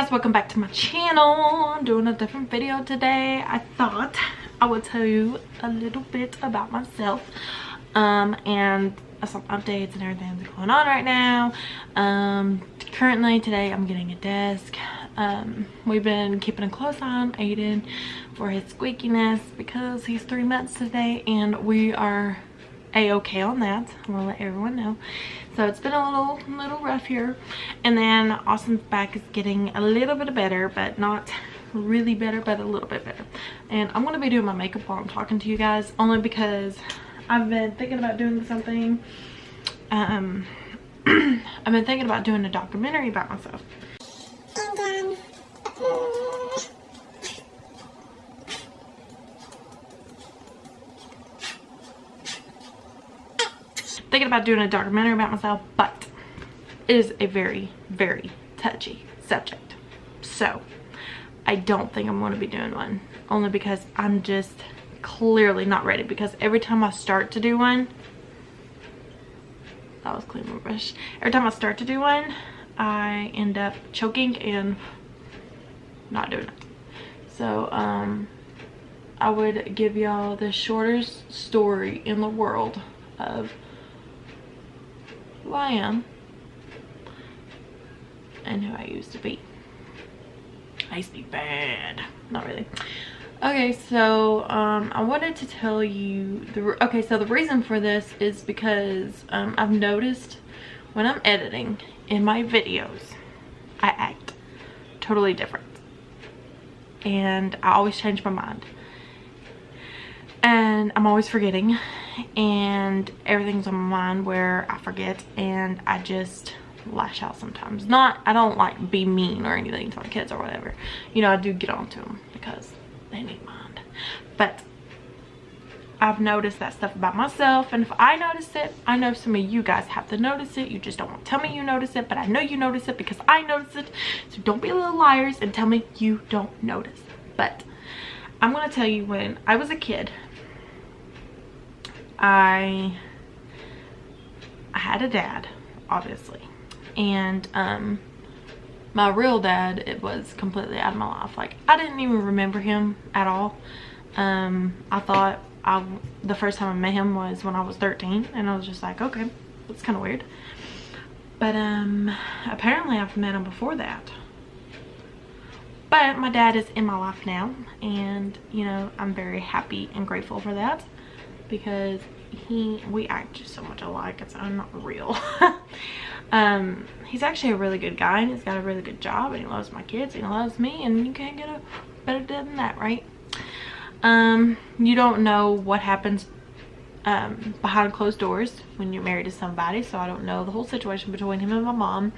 guys, welcome back to my channel. I'm doing a different video today. I thought I would tell you a little bit about myself and some updates and everything that's going on right now. Currently today I'm getting a desk. We've been keeping a close eye on Aiden for his squeakiness because he's 3 months today, and we are a-okay on that. I'm gonna let everyone know. So it's been a little rough here, and then Austin's back is getting a little bit better, but not really better, but a little bit better. And I'm gonna be doing my makeup while I'm talking to you guys, only because I've been thinking about doing something. I've been thinking about doing a documentary about myself. I'm done. Thinking about doing a documentary about myself, but it is a very touchy subject, so I don't think I'm going to be doing one, only because I'm just clearly not ready. Because every time I start to do one, that was clean my brush, every time I start to do one I end up choking and not doing it. So I would give y'all the shortest story in the world of who I am and who I used to be. I used to be bad. Not really. Okay, so I wanted to tell you the reason for this is because I've noticed when I'm editing in my videos I act totally different, and I always change my mind, and I'm always forgetting, and everything's on my mind where I forget, and I just lash out sometimes. I don't like be mean or anything to my kids or whatever, you know. I do get on to them because they need mind, but I've noticed that stuff about myself, and if I notice it, I know some of you guys have to notice it. You just don't want to tell me you notice it, but I know you notice it because I notice it. So don't be little liars and tell me you don't notice. But I'm gonna tell you, when I was a kid, I had a dad, obviously, and my real dad, it was completely out of my life. Like, I didn't even remember him at all. I thought the first time I met him was when I was 13, and I was just like, okay, that's kind of weird. But apparently I've met him before that. But my dad is in my life now, and you know, I'm very happy and grateful for that, because we act just so much alike, it's not real. He's actually a really good guy, and he's got a really good job, and he loves my kids, and he loves me, and you can't get a better dad than that, right? You don't know what happens behind closed doors when you're married to somebody, so I don't know the whole situation between him and my mom.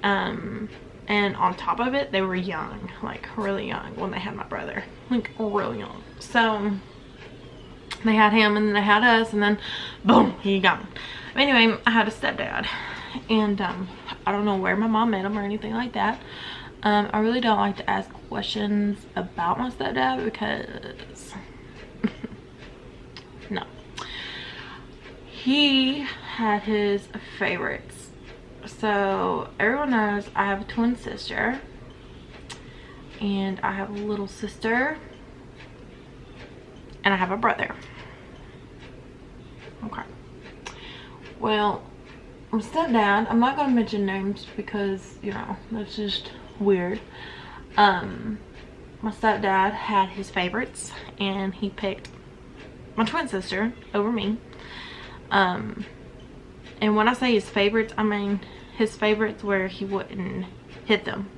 And on top of it, they were young, like really young when they had my brother, like really young. So they had him, and then they had us, and then boom, he gone. Anyway, I had a stepdad, and I don't know where my mom met him or anything like that. I really don't like to ask questions about my stepdad because no, he had his favorites. So everyone knows I have a twin sister, and I have a little sister, and I have a brother. Okay, well, my stepdad, I'm not going to mention names because, you know, that's just weird. My stepdad had his favorites, and he picked my twin sister over me. And when I say his favorites, I mean his favorites where he wouldn't hit them.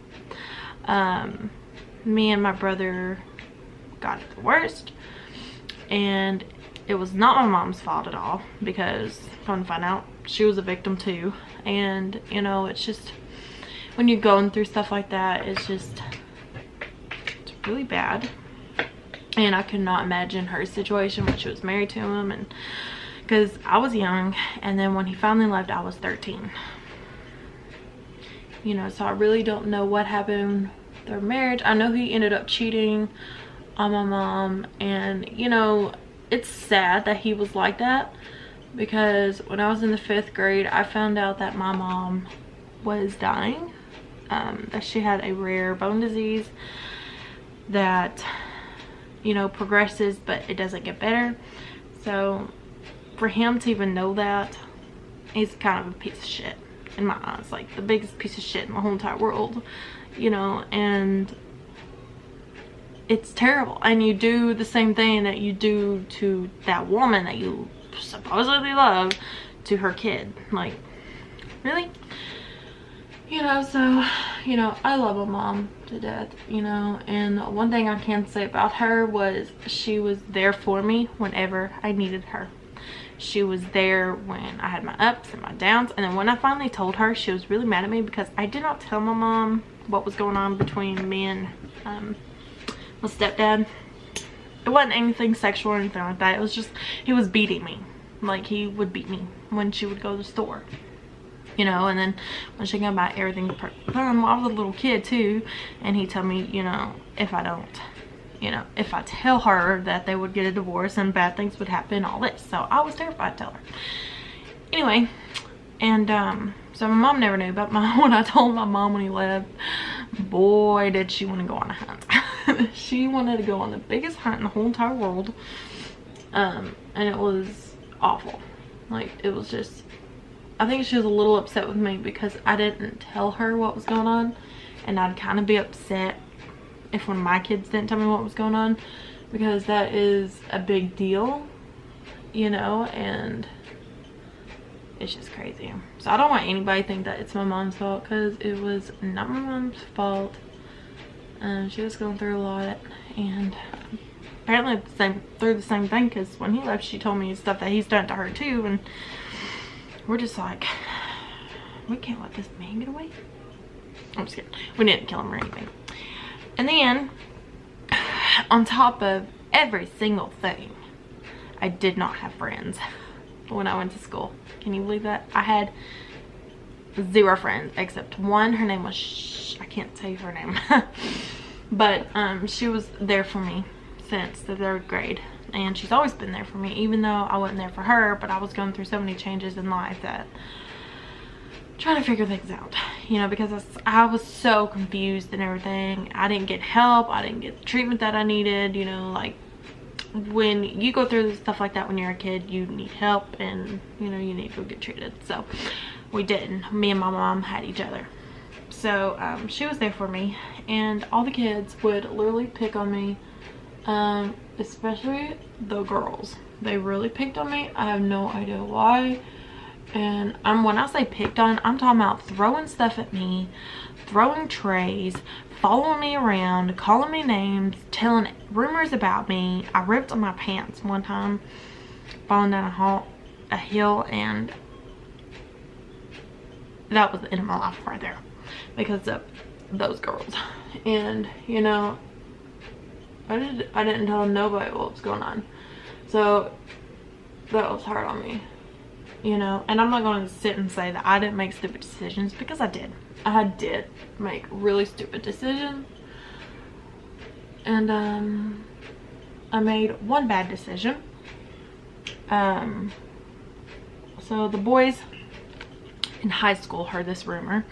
Me and my brother got it the worst, and it was not my mom's fault at all, because come to find out, she was a victim too. And you know, it's just when you're going through stuff like that, it's really bad. And I could not imagine her situation when she was married to him, and because I was young, and then when he finally left I was 13, you know. So I really don't know what happened with their marriage. I know he ended up cheating on my mom, and you know, it's sad that he was like that, because when I was in the 5th grade I found out that my mom was dying that she had a rare bone disease that, you know, progresses, but it doesn't get better. So for him to even know that, he's kind of a piece of shit in my eyes, like the biggest piece of shit in the whole entire world, you know. And it's terrible. And you do the same thing that you do to that woman that you supposedly love to her kid. Like, really? You know, so, you know, I love my mom to death, you know. And one thing I can say about her was she was there for me whenever I needed her. She was there when I had my ups and my downs. And then when I finally told her, she was really mad at me because I did not tell my mom what was going on between me and my stepdad. It wasn't anything sexual or anything like that. It was just, he was beating me. Like, he would beat me when she would go to the store, you know. And then when she came back, everything, I was a little kid too, and he told me, you know, if I don't, you know, if I tell her that they would get a divorce and bad things would happen, all this. So I was terrified to tell her. Anyway, and so my mom never knew, but when I told my mom when he left, boy did she want to go on a hunt. She wanted to go on the biggest hunt in the whole entire world. And it was awful. Like, it was just, I think she was a little upset with me because I didn't tell her what was going on. And I'd kind of be upset if one of my kids didn't tell me what was going on, because that is a big deal, you know. And it's just crazy. So I don't want anybody to think that it's my mom's fault, because it was not my mom's fault. She was going through a lot, and apparently through the same thing, because when he left, she told me stuff that he's done to her too, and we're just like, we can't let this man get away. I'm just kidding. We didn't kill him or anything. And then, on top of every single thing, I did not have friends when I went to school. Can you believe that? I had 0 friends except one. Her name was, I can't tell you her name. But she was there for me since the 3rd grade. And she's always been there for me, even though I wasn't there for her. But I was going through so many changes in life that trying to figure things out, you know, because I was so confused and everything. I didn't get help. I didn't get the treatment that I needed, you know. Like, when you go through stuff like that when you're a kid, you need help, and, you know, you need to go get treated. So we didn't. Me and my mom had each other. So she was there for me, and all the kids would literally pick on me, especially the girls. They really picked on me. I have no idea why. And when I say picked on, I'm talking about throwing stuff at me, throwing trays, following me around, calling me names, telling rumors about me. I ripped my pants one time falling down a hill, and that was the end of my life right there because of those girls. And, you know, I didn't tell nobody what was going on. So that was hard on me, you know. And I'm not going to sit and say that I didn't make stupid decisions, because I did. I did make really stupid decisions. And I made one bad decision. So the boys in high school heard this rumor,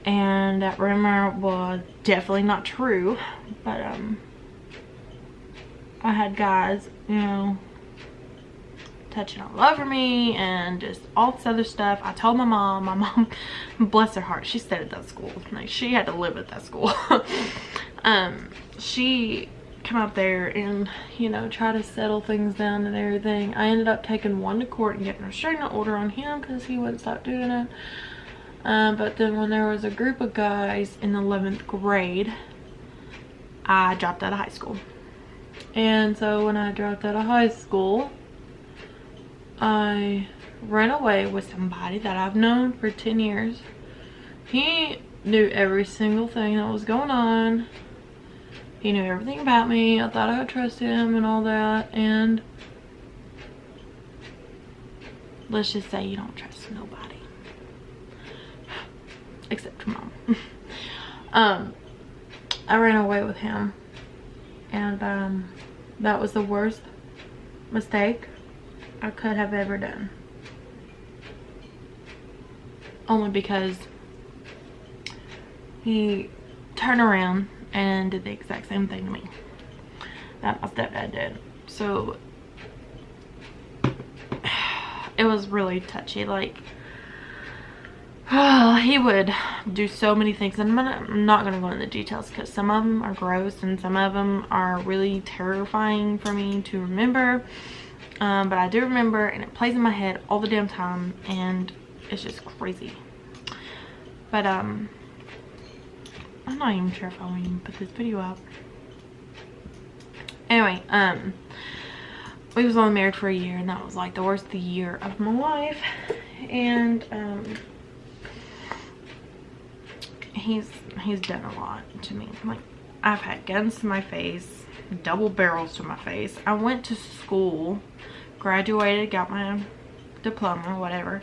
and that rumor was definitely not true, but I had guys, you know, touching all over me and just all this other stuff. I told my mom, bless her heart, she stayed at that school. Like, she had to live at that school. She come up there and, you know, try to settle things down and everything. I ended up taking one to court and getting a restraining order on him because he wouldn't stop doing it. But then when there was a group of guys in the 11th grade, I dropped out of high school. And so when I dropped out of high school, I ran away with somebody that I've known for 10 years. He knew every single thing that was going on. He knew everything about me. I thought I could trust him and all that. And let's just say you don't trust nobody. Except your mom. I ran away with him. And that was the worst mistake I could have ever done. Only because he turned around and did the exact same thing to me that my stepdad did. So it was really touchy. Like, he would do so many things, and I'm not going to go into the details because some of them are gross and some of them are really terrifying for me to remember. But I do remember, and it plays in my head all the damn time, and it's just crazy. But I'm not even sure if I want to even put this video up. Anyway, we was only married for a year, and that was like the worst year of my life. And he's done a lot to me. Like, I've had guns to my face, double barrels to my face. I went to school, graduated, got my diploma or whatever,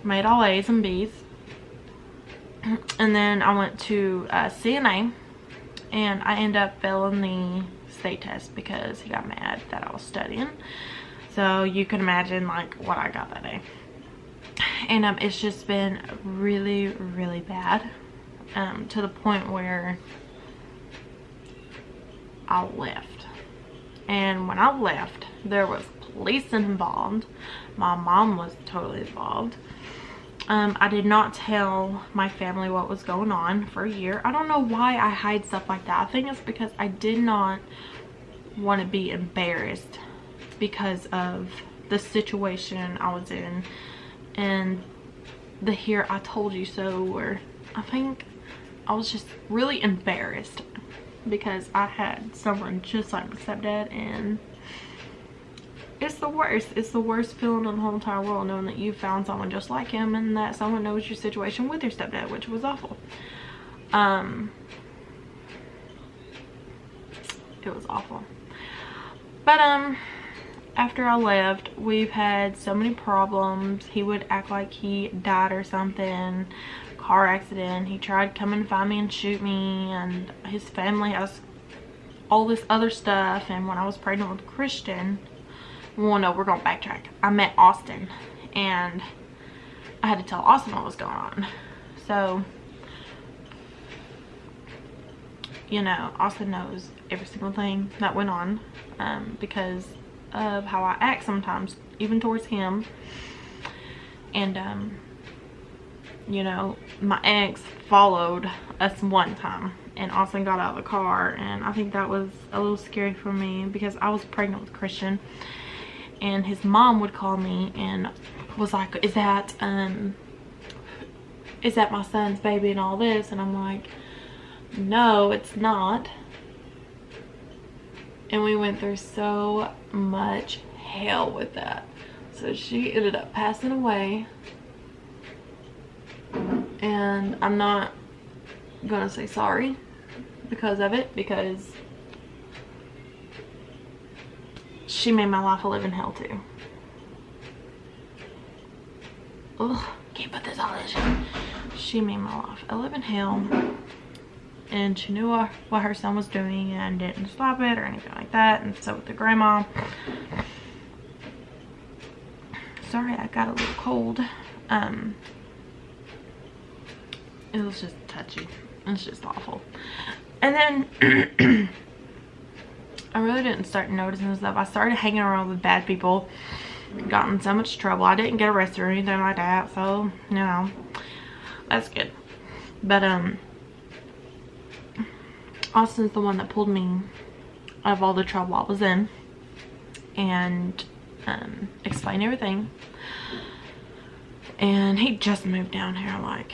made all A's and B's, and then I went to CNA, and I ended up failing the state test because he got mad that I was studying. So you can imagine like what I got that day. And it's just been really, really bad, to the point where I left. And when I left, there was police involved. My mom was totally involved. I did not tell my family what was going on for a year. I don't know why I hide stuff like that. I think it's because I did not want to be embarrassed because of the situation I was in, and the "here I told you so," or I think I was just really embarrassed because I had someone just like my stepdad, and it's the worst. It's the worst feeling in the whole entire world, knowing that you found someone just like him and that someone knows your situation with your stepdad, which was awful. It was awful. But after I left, we've had so many problems. He would act like he died or something, car accident. He tried to come and find me and shoot me, and his family has all this other stuff. And when I was pregnant with Christian, well, no, we're gonna backtrack. I met Austin, and I had to tell Austin what was going on. So, you know, Austin knows every single thing that went on, because of how I act sometimes, even towards him. And you know, my ex followed us one time, and Austin got out of the car, and I think that was a little scary for me because I was pregnant with Christian, and his mom would call me and was like, is that my son's baby and all this? And I'm like, no, it's not. And we went through so much hell with that. So she ended up passing away, and I'm not gonna say sorry because of it, because she made my life a living hell too. Ugh, can't put this on this. She made my life a living hell, and she knew what her son was doing and didn't stop it or anything like that. And so with the grandma, sorry, I got a little cold. It was just touchy. It's just awful. And then I really didn't start noticing stuff. I started hanging around with bad people, got in so much trouble. I didn't get arrested or anything like that, so you know, that's good. But Austin's the one that pulled me out of all the trouble I was in, and explained everything. And he just moved down here, like,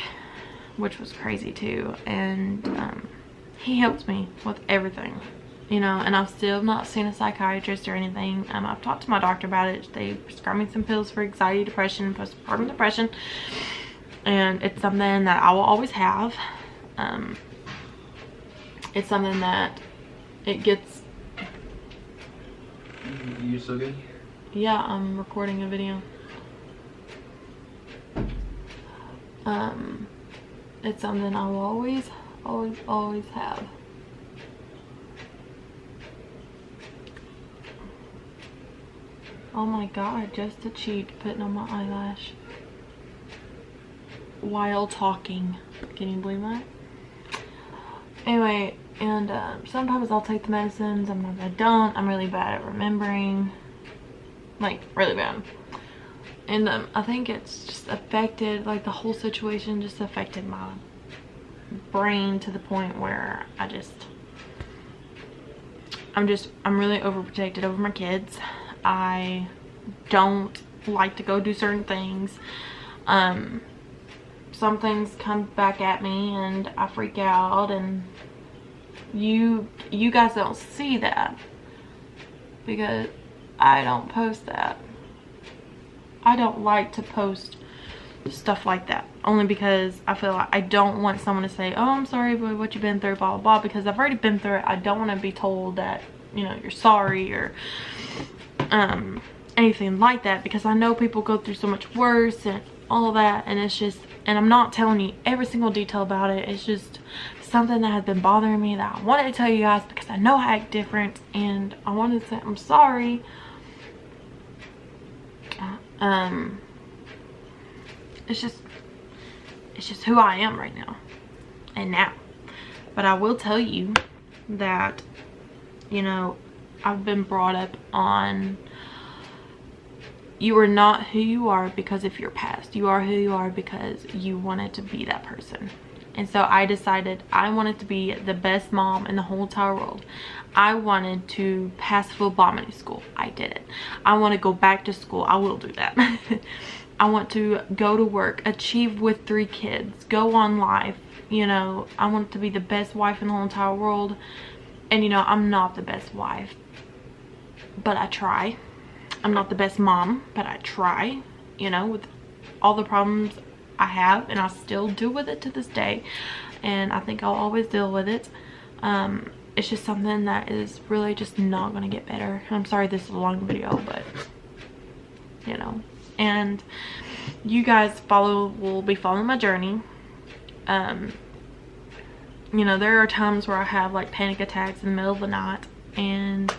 which was crazy too. And he helped me with everything, you know. And I've still not seen a psychiatrist or anything. I've talked to my doctor about it. They prescribed me some pills for anxiety, depression, postpartum depression, and it's something that I will always have. It's something that it gets. You still good? Yeah, I'm recording a video. It's something I will always have. Oh my god, just a cheat putting on my eyelash while talking. Can you believe that? Anyway, and sometimes I'll take the medicine, sometimes I don't. I'm really bad at remembering, like really bad. And I think it's just affected, like the whole situation just affected my brain to the point where I'm really overprotected over my kids. I don't like to go do certain things. Some things come back at me and I freak out, and you guys don't see that because I don't post that. I don't like to post stuff like that, only because I feel like I don't want someone to say, oh, I'm sorry for what you've been through, blah blah blah, because I've already been through it. I don't want to be told that, you know, you're sorry or anything like that, because I know people go through so much worse and all that. And it's just, and I'm not telling you every single detail about it, it's just something that has been bothering me that I wanted to tell you guys, because I know I act different and I wanted to say I'm sorry. It's just who I am right now and now. But I will tell you that, you know, I've been brought up on, you are not who you are because of your past. You are who you are because you wanted to be that person. And so I decided I wanted to be the best mom in the whole entire world. I wanted to pass phlebotomy school. I did it. I want to go back to school. I will do that. I want to go to work, achieve with 3 kids, go on life. You know, I want to be the best wife in the whole entire world. And you know, I'm not the best wife, but I try. I'm not the best mom, but I try, you know, with all the problems I have, and I still deal with it to this day, and I think I'll always deal with it. It's just something that is really just not gonna get better. I'm sorry this is a long video, but you know, and you guys will be following my journey. You know, there are times where I have like panic attacks in the middle of the night and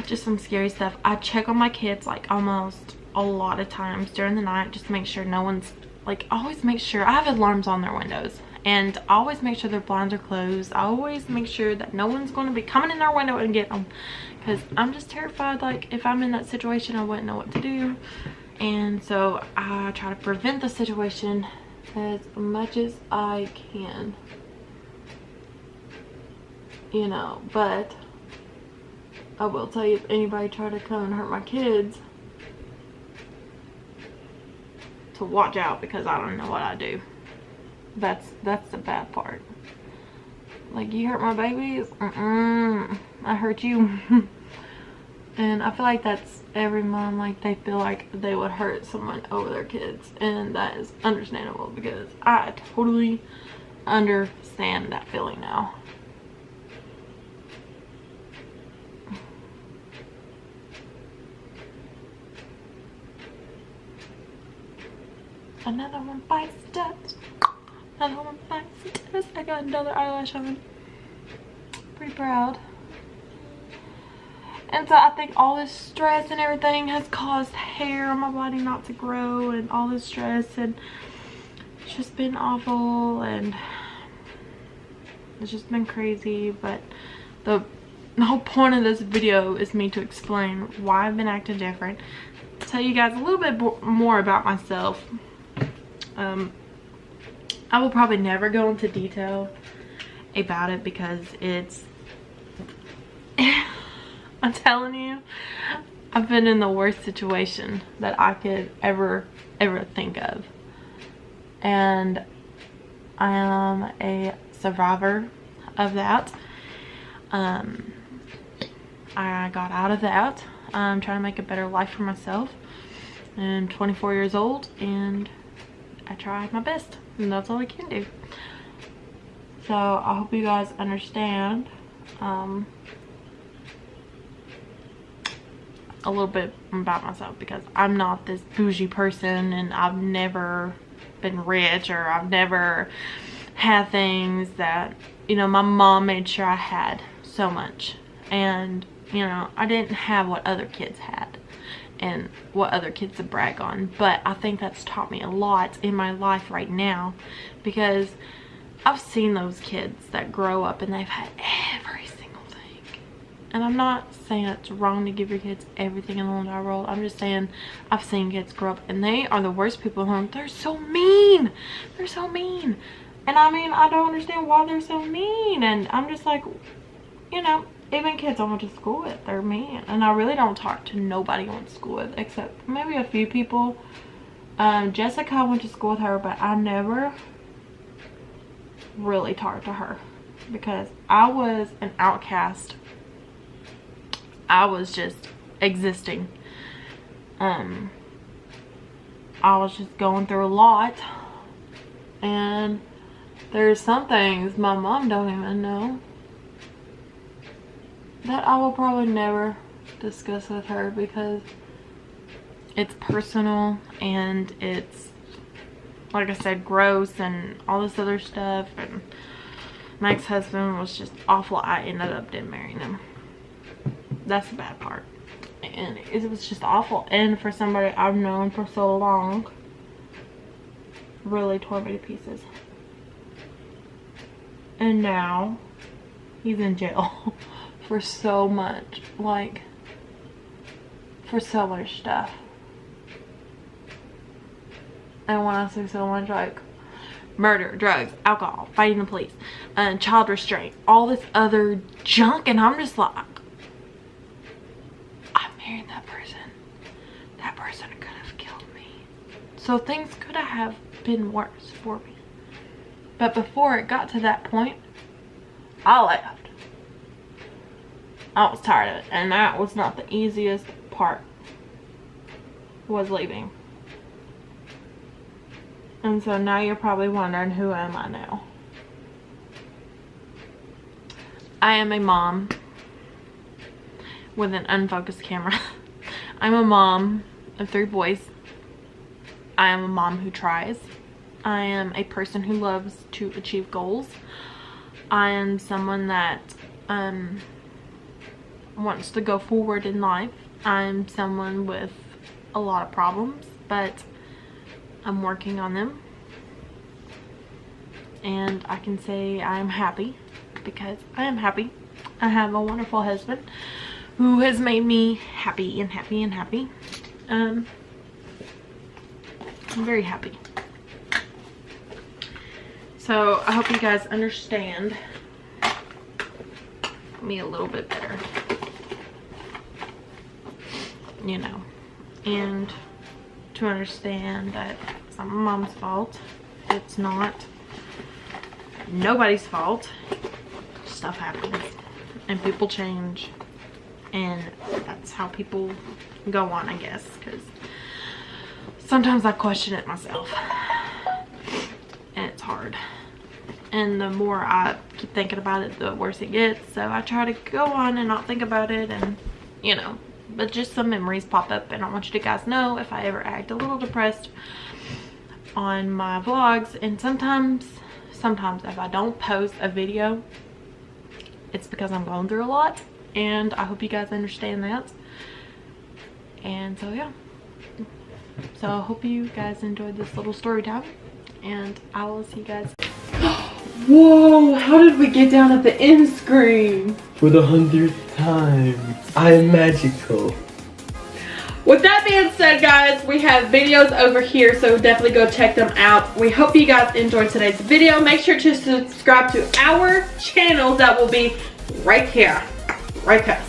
just some scary stuff. I check on my kids like almost a lot of times during the night, just to make sure no one's, like, always make sure I have alarms on their windows, and I always make sure their blinds are closed. I always make sure that no one's going to be coming in our window and get them, because I'm just terrified, like if I'm in that situation I wouldn't know what to do. And so I try to prevent the situation as much as I can, you know. But I will tell you, if anybody try to come and hurt my kids, to watch out, because I don't know what I do. That's the bad part. Like, you hurt my babies, I hurt you. And I feel like that's every mom, like they feel like they would hurt someone over their kids, and that is understandable, because I totally understand that feeling now. Another one bites the dust. Another one bites the dust. I got another eyelash on. Pretty proud. And so I think all this stress and everything has caused hair on my body not to grow, and all this stress, and it's just been awful, and it's just been crazy. But the whole point of this video is me to explain why I've been acting different, tell you guys a little bit more about myself. I will probably never go into detail about it, because it's I'm telling you, I've been in the worst situation that I could ever think of, and I am a survivor of that. I got out of that. I'm trying to make a better life for myself. I'm 24 years old, and I tried my best, and that's all I can do. So I hope you guys understand a little bit about myself, because I'm not this bougie person, and I've never been rich, or I've never had things that, you know, my mom made sure I had so much, and you know, I didn't have what other kids had and what other kids to brag on. But I think that's taught me a lot in my life right now, because I've seen those kids that grow up and they've had every single thing. And I'm not saying it's wrong to give your kids everything in the entire world. I'm just saying I've seen kids grow up and they are the worst people in the world. They're so mean. They're so mean. And I mean, I don't understand why they're so mean. And I'm just like, you know, even kids I went to school with, they're mean. And I really don't talk to nobody I went to school with except maybe a few people. Jessica, I went to school with her, but I never really talked to her because I was an outcast. I was just existing. I was just going through a lot, and there's some things my mom don't even know that I will probably never discuss with her because it's personal and it's, like I said, gross and all this other stuff. And my ex-husband was just awful. I ended up didn't marrying him. That's the bad part. And it was just awful. And for somebody I've known for so long, really tore me to pieces. And now he's in jail for so much, like for so much stuff. And when I say so much, like murder, drugs, alcohol, fighting the police, child restraint, all this other junk. And I'm just like, I married that person. That person could have killed me. So things could have been worse for me. But before it got to that point, I left. I was tired of it. And that was not the easiest part, was leaving. And so now you're probably wondering, who am I now? I am a mom with an unfocused camera. I'm a mom of 3 boys. I am a mom who tries. I am a person who loves to achieve goals. I am someone that wants to go forward in life. I'm someone with a lot of problems, but I'm working on them. And I can say I am happy because I am happy. I have a wonderful husband who has made me happy and happy and happy. I'm very happy. So I hope you guys understand me a little bit better, you know, and to understand that it's not my mom's fault. It's not nobody's fault. Stuff happens and people change, and that's how people go on, I guess, because sometimes I question it myself and it's hard. And the more I keep thinking about it, the worse it gets. So I try to go on and not think about it, and you know, but just some memories pop up. And I want you to guys know if I ever act a little depressed on my vlogs, and sometimes if I don't post a video, it's because I'm going through a lot, and I hope you guys understand that. And so yeah, so I hope you guys enjoyed this little story time, and I will see you guys. Whoa, how did we get down at the end screen? For the 100th time. I am magical. With that being said, guys, we have videos over here, so definitely go check them out. We hope you guys enjoyed today's video. Make sure to subscribe to our channels that will be right here. Right here.